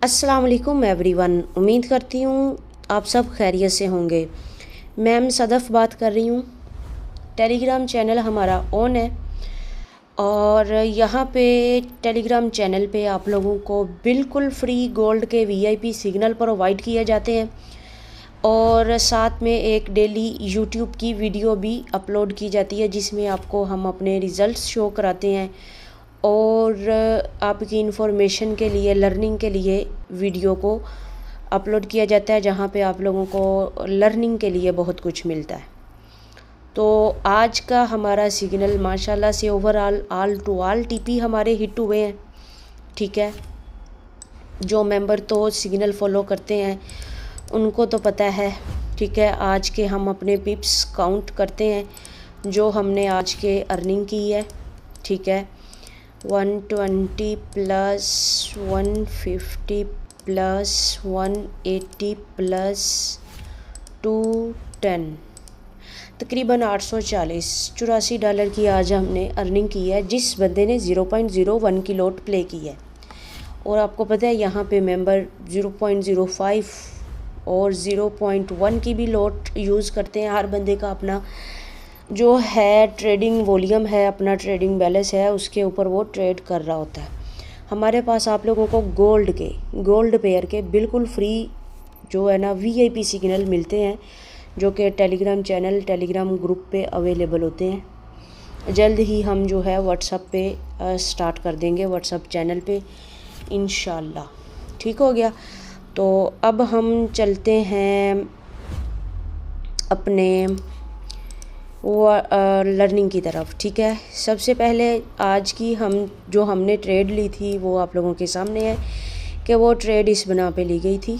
अस्सलाम वालेकुम एवरीवन। उम्मीद करती हूँ आप सब खैरियत से होंगे। मैम सदफ़ बात कर रही हूँ। टेलीग्राम चैनल हमारा ऑन है और यहाँ पे टेलीग्राम चैनल पे आप लोगों को बिल्कुल फ्री गोल्ड के वीआईपी सिग्नल प्रोवाइड किए जाते हैं और साथ में एक डेली यूट्यूब की वीडियो भी अपलोड की जाती है जिसमें आपको हम अपने रिज़ल्ट्स शो कराते हैं और आपकी इन्फॉर्मेशन के लिए, लर्निंग के लिए वीडियो को अपलोड किया जाता है जहाँ पे आप लोगों को लर्निंग के लिए बहुत कुछ मिलता है। तो आज का हमारा सिग्नल माशाल्लाह से overall all to all TP हमारे हिट हुए हैं। ठीक है, जो मेंबर तो सिग्नल फॉलो करते हैं उनको तो पता है। ठीक है, आज के हम अपने पिप्स काउंट करते हैं जो हमने आज के अर्निंग की है। ठीक है, 120 प्लस 150 प्लस 180 प्लस 210 तकरीबन $840 की आज हमने अर्निंग की है जिस बंदे ने 0.01 की लॉट प्ले की है। और आपको पता है यहाँ पे मेंबर 0.05 और 0.1 की भी लॉट यूज़ करते हैं। हर बंदे का अपना जो है ट्रेडिंग वॉल्यूम है, अपना ट्रेडिंग बैलेंस है, उसके ऊपर वो ट्रेड कर रहा होता है। हमारे पास आप लोगों को गोल्ड पेयर के बिल्कुल फ्री जो है ना वीआईपी सिग्नल मिलते हैं जो कि टेलीग्राम चैनल, टेलीग्राम ग्रुप पे अवेलेबल होते हैं। जल्द ही हम जो है व्हाट्सएप पे स्टार्ट कर देंगे, व्हाट्सएप चैनल पे इंशाल्लाह। ठीक हो गया। तो अब हम चलते हैं अपने लर्निंग की तरफ। ठीक है, सबसे पहले आज की जो हमने ट्रेड ली थी वो आप लोगों के सामने है कि वो ट्रेड इस बना पे ली गई थी।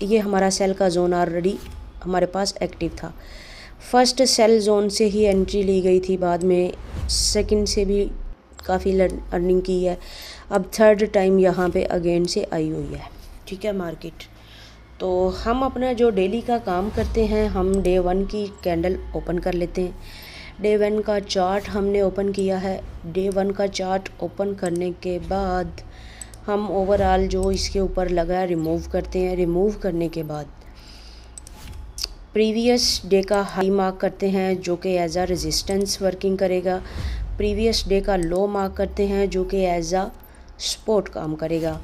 ये हमारा सेल का जोन ऑलरेडी हमारे पास एक्टिव था। फर्स्ट सेल जोन से ही एंट्री ली गई थी, बाद में सेकंड से भी काफ़ी अर्निंग की है। अब थर्ड टाइम यहाँ पे अगेन से आई हुई है। ठीक है मार्केट। तो हम अपना जो डेली का काम करते हैं, हम डे 1 की कैंडल ओपन कर लेते हैं। डे 1 का चार्ट हमने ओपन किया है। डे 1 का चार्ट ओपन करने के बाद हम ओवरऑल जो इसके ऊपर लगा है रिमूव करते हैं। रिमूव करने के बाद प्रीवियस डे का हाई मार्क करते हैं जो कि एज आ रेजिस्टेंस वर्किंग करेगा। प्रीवियस डे का लो मार्क करते हैं जो कि एज आ सपोर्ट काम करेगा।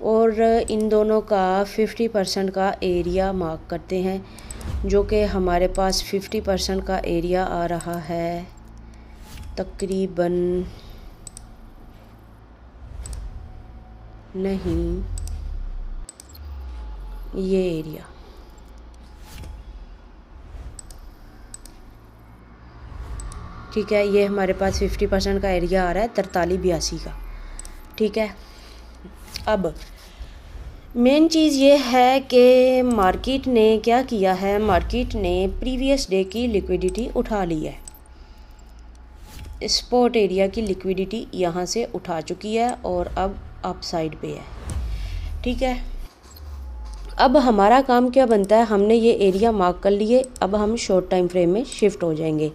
और इन दोनों का 50% का एरिया मार्क करते हैं जो कि हमारे पास 50% का एरिया आ रहा है तकरीबन, नहीं ये एरिया ठीक है, ये हमारे पास 50% का एरिया आ रहा है 4382 का। ठीक है, अब मेन चीज़ ये है कि मार्केट ने क्या किया है, मार्केट ने प्रीवियस डे की लिक्विडिटी उठा ली है। स्पॉट एरिया की लिक्विडिटी यहाँ से उठा चुकी है और अब अप साइड पे है। ठीक है, अब हमारा काम क्या बनता है, हमने ये एरिया मार्क कर लिए। अब हम शॉर्ट टाइम फ्रेम में शिफ्ट हो जाएंगे।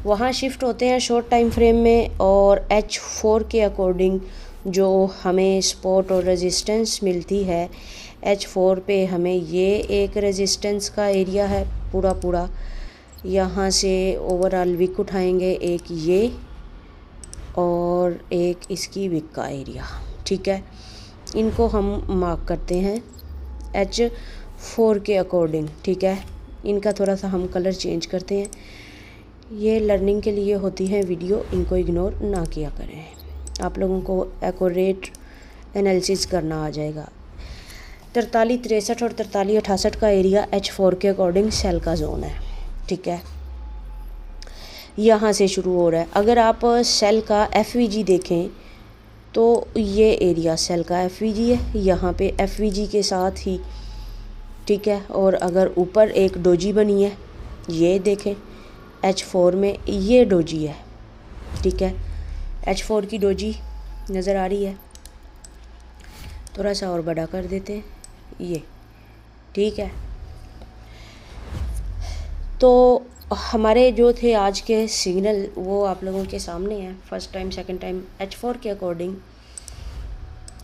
वहाँ शिफ्ट होते हैं शॉर्ट टाइम फ्रेम में और H4 के अकॉर्डिंग जो हमें सपोर्ट और रेजिस्टेंस मिलती है, H4 पे हमें ये एक रेजिस्टेंस का एरिया है पूरा यहाँ से ओवरऑल विक उठाएंगे, एक ये और एक इसकी विक का एरिया। ठीक है, इनको हम मार्क करते हैं H4 के अकॉर्डिंग। ठीक है, इनका थोड़ा सा हम कलर चेंज करते हैं। ये लर्निंग के लिए होती है वीडियो, इनको इग्नोर ना किया करें, आप लोगों को एक्यूरेट एनालिसिस करना आ जाएगा। 4363 और 4368 का एरिया H4 के अकॉर्डिंग सेल का जोन है। ठीक है, यहाँ से शुरू हो रहा है। अगर आप सेल का FVG देखें तो ये एरिया सेल का FVG है, यहाँ पे FVG के साथ ही। ठीक है, और अगर ऊपर एक डोजी बनी है, ये देखें H4 में ये डोजी है। ठीक है, H4 की डोजी नज़र आ रही है, थोड़ा सा और बड़ा कर देते हैं ये। ठीक है, तो हमारे जो थे आज के सिग्नल वो आप लोगों के सामने हैं। First time, second time H4 के अकॉर्डिंग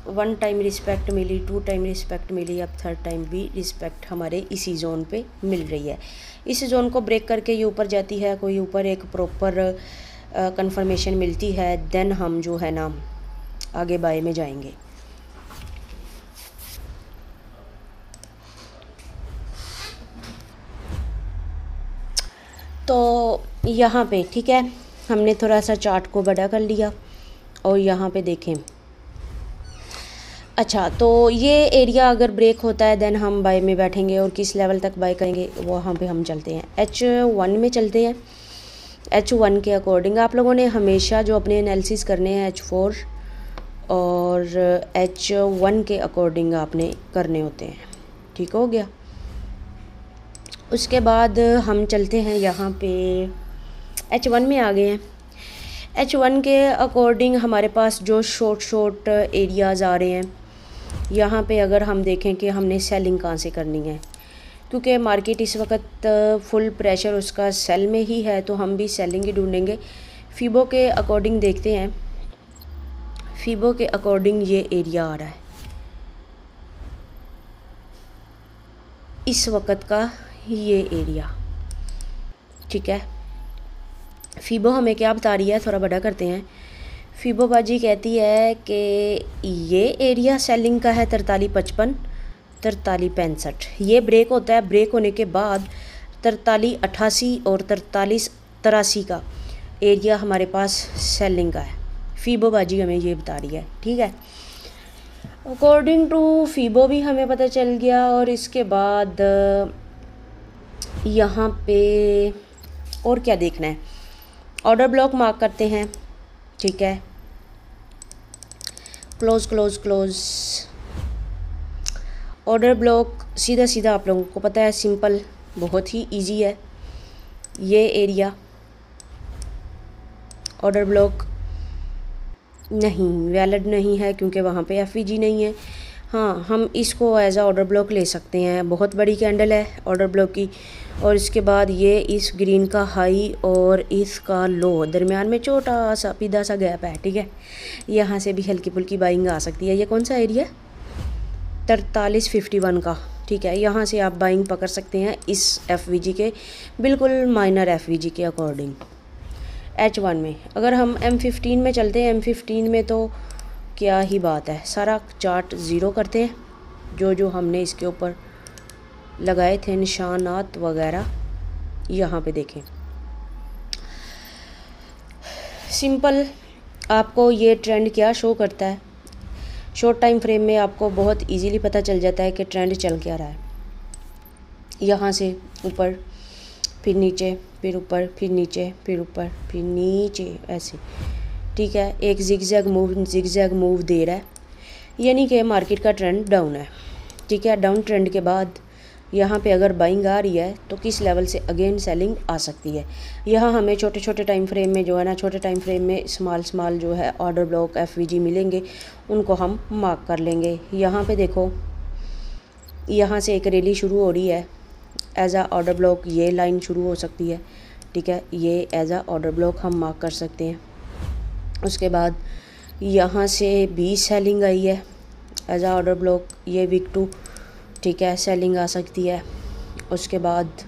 1 टाइम रिस्पेक्ट मिली, 2 टाइम रिस्पेक्ट मिली, अब 3rd टाइम भी रिस्पेक्ट हमारे इसी जोन पे मिल रही है। इस जोन को ब्रेक करके ये ऊपर जाती है, कोई ऊपर एक प्रॉपर कंफर्मेशन मिलती है, देन हम जो है ना आगे बाय में जाएंगे। तो यहाँ पे ठीक है, हमने थोड़ा सा चार्ट को बड़ा कर लिया और यहाँ पे देखें। अच्छा, तो ये एरिया अगर ब्रेक होता है देन हम बाय में बैठेंगे और किस लेवल तक बाय करेंगे वहाँ पे हम चलते हैं। H1 में चलते हैं। H1 के अकॉर्डिंग आप लोगों ने हमेशा जो अपने एनालिसिस करने हैं H4 और H1 के अकॉर्डिंग आपने करने होते हैं। ठीक हो गया। उसके बाद हम चलते हैं यहाँ पे H1 में आ गए हैं। H1 के अकॉर्डिंग हमारे पास जो शॉर्ट एरियाज़ आ रहे हैं, यहाँ पे अगर हम देखें कि हमने सेलिंग कहाँ से करनी है, क्योंकि मार्केट इस वक्त फुल प्रेशर उसका सेल में ही है, तो हम भी सेलिंग ही ढूंढेंगे। फीबो के अकॉर्डिंग देखते हैं। फीबो के अकॉर्डिंग ये एरिया आ रहा है इस वक्त का, ये एरिया। ठीक है, फीबो हमें क्या बता रही है, थोड़ा बड़ा करते हैं। फीबो बाजी कहती है कि ये एरिया सेलिंग का है 43.55, 43.65। ये ब्रेक होता है, ब्रेक होने के बाद 43.88 और 43.83 का एरिया हमारे पास सेलिंग का है। फीबो बाजी हमें ये बता रही है। ठीक है, अकॉर्डिंग टू फीबो भी हमें पता चल गया। और इसके बाद यहाँ पे और क्या देखना है, ऑर्डर ब्लॉक मार्क करते हैं। ठीक है, close close close. Order block सीधा सीधा आप लोगों को पता है, सिंपल, बहुत ही इजी है। ये एरिया ऑर्डर ब्लॉक नहीं, वैलिड नहीं है क्योंकि वहाँ पे एफवीजी नहीं है। हाँ, हम इसको एज आ ऑर्डर ब्लॉक ले सकते हैं। बहुत बड़ी कैंडल है ऑर्डर ब्लॉक की। और इसके बाद ये इस ग्रीन का हाई और इसका लो, दरमियान में छोटा सा पीधा सा गैप है। ठीक है, यहाँ से भी हल्की फुल्की बाइंग आ सकती है। ये कौन सा एरिया, 43.51 का। ठीक है, यहाँ से आप बाइंग पकड़ सकते हैं इस एफवीजी के, बिल्कुल माइनर एफवीजी के अकॉर्डिंग। H1 में अगर हम M15 में चलते हैं, M15 में तो क्या ही बात है, सारा चार्ट ज़ीरो करते हैं। जो हमने इसके ऊपर लगाए थे निशानात वगैरह, यहाँ पे देखें। सिंपल आपको ये ट्रेंड क्या शो करता है, शॉर्ट टाइम फ्रेम में आपको बहुत इजीली पता चल जाता है कि ट्रेंड चल क्या रहा है। यहाँ से ऊपर, फिर नीचे, फिर ऊपर, फिर नीचे, फिर ऊपर, फिर नीचे, ऐसे। ठीक है, एक जिगजैग मूव दे रहा है, यानी कि मार्केट का ट्रेंड डाउन है। ठीक है, डाउन ट्रेंड के बाद यहाँ पे अगर बाइंग आ रही है तो किस लेवल से अगेन सेलिंग आ सकती है। यहाँ हमें छोटे छोटे टाइम फ्रेम में जो है ना, छोटे टाइम फ्रेम में स्मॉल जो है ऑर्डर ब्लॉक एफवीजी मिलेंगे, उनको हम मार्क कर लेंगे। यहाँ पे देखो, यहाँ से एक रैली शुरू हो रही है एज आ ऑर्डर ब्लॉक, ये लाइन शुरू हो सकती है। ठीक है, ये एज आ ऑर्डर ब्लॉक हम मार्क कर सकते हैं। उसके बाद यहाँ से भी सेलिंग आई है एज आ ऑर्डर ब्लॉक, ये वीक 2। ठीक है, सेलिंग आ सकती है। उसके बाद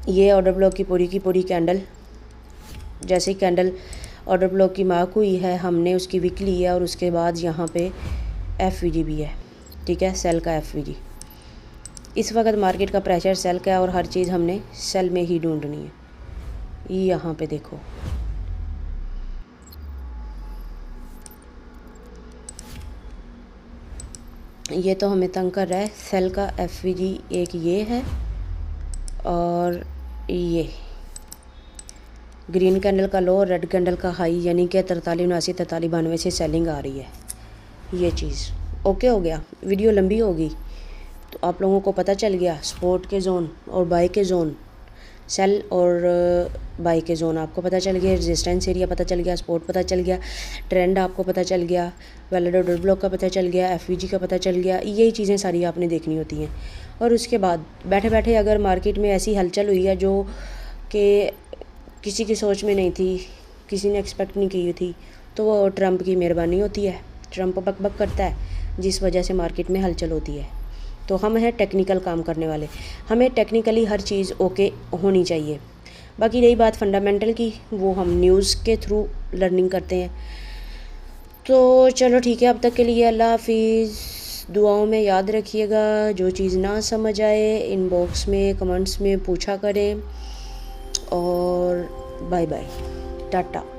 ये ऑर्डर ब्लॉक की पूरी कैंडल, जैसे कैंडल ऑर्डर ब्लॉक की मार्क हुई है, हमने उसकी विक ली है। और उसके बाद यहाँ पे एफवीजी भी है। ठीक है, सेल का एफवीजी। इस वक्त मार्केट का प्रेशर सेल का है और हर चीज़ हमने सेल में ही ढूंढनी है। यहाँ पे देखो, ये तो हमें तंग कर रहा है। सेल का एफवीजी एक ये है और ये ग्रीन कैंडल का लो, रेड कैंडल का हाई, यानी कि 43.79 43.92 से सेलिंग आ रही है। ये चीज़ ओके हो गया। वीडियो लंबी होगी तो आप लोगों को पता चल गया सपोर्ट के जोन और बाई के जोन, सेल और बाई के जोन आपको पता चल गया, रेजिस्टेंस एरिया पता चल गया, सपोर्ट पता चल गया, ट्रेंड आपको पता चल गया, वैलिड ऑर्डर ब्लॉक का पता चल गया, एफवीजी का पता चल गया। यही चीज़ें सारी आपने देखनी होती हैं। और उसके बाद बैठे बैठे अगर मार्केट में ऐसी हलचल हुई है जो कि किसी की सोच में नहीं थी, किसी ने एक्सपेक्ट नहीं की थी, तो वो ट्रंप की मेहरबानी होती है, ट्रंप बक बक करता है जिस वजह से मार्केट में हलचल होती है। तो हम हैं टेक्निकल काम करने वाले, हमें टेक्निकली हर चीज़ ओके होनी चाहिए। बाकी रही बात फंडामेंटल की, वो हम न्यूज़ के थ्रू लर्निंग करते हैं। तो चलो ठीक है, अब तक के लिए अल्लाह हाफिज़। दुआओं में याद रखिएगा, जो चीज़ ना समझ आए इनबॉक्स में कमेंट्स में पूछा करें, और बाय बाय, टाटा।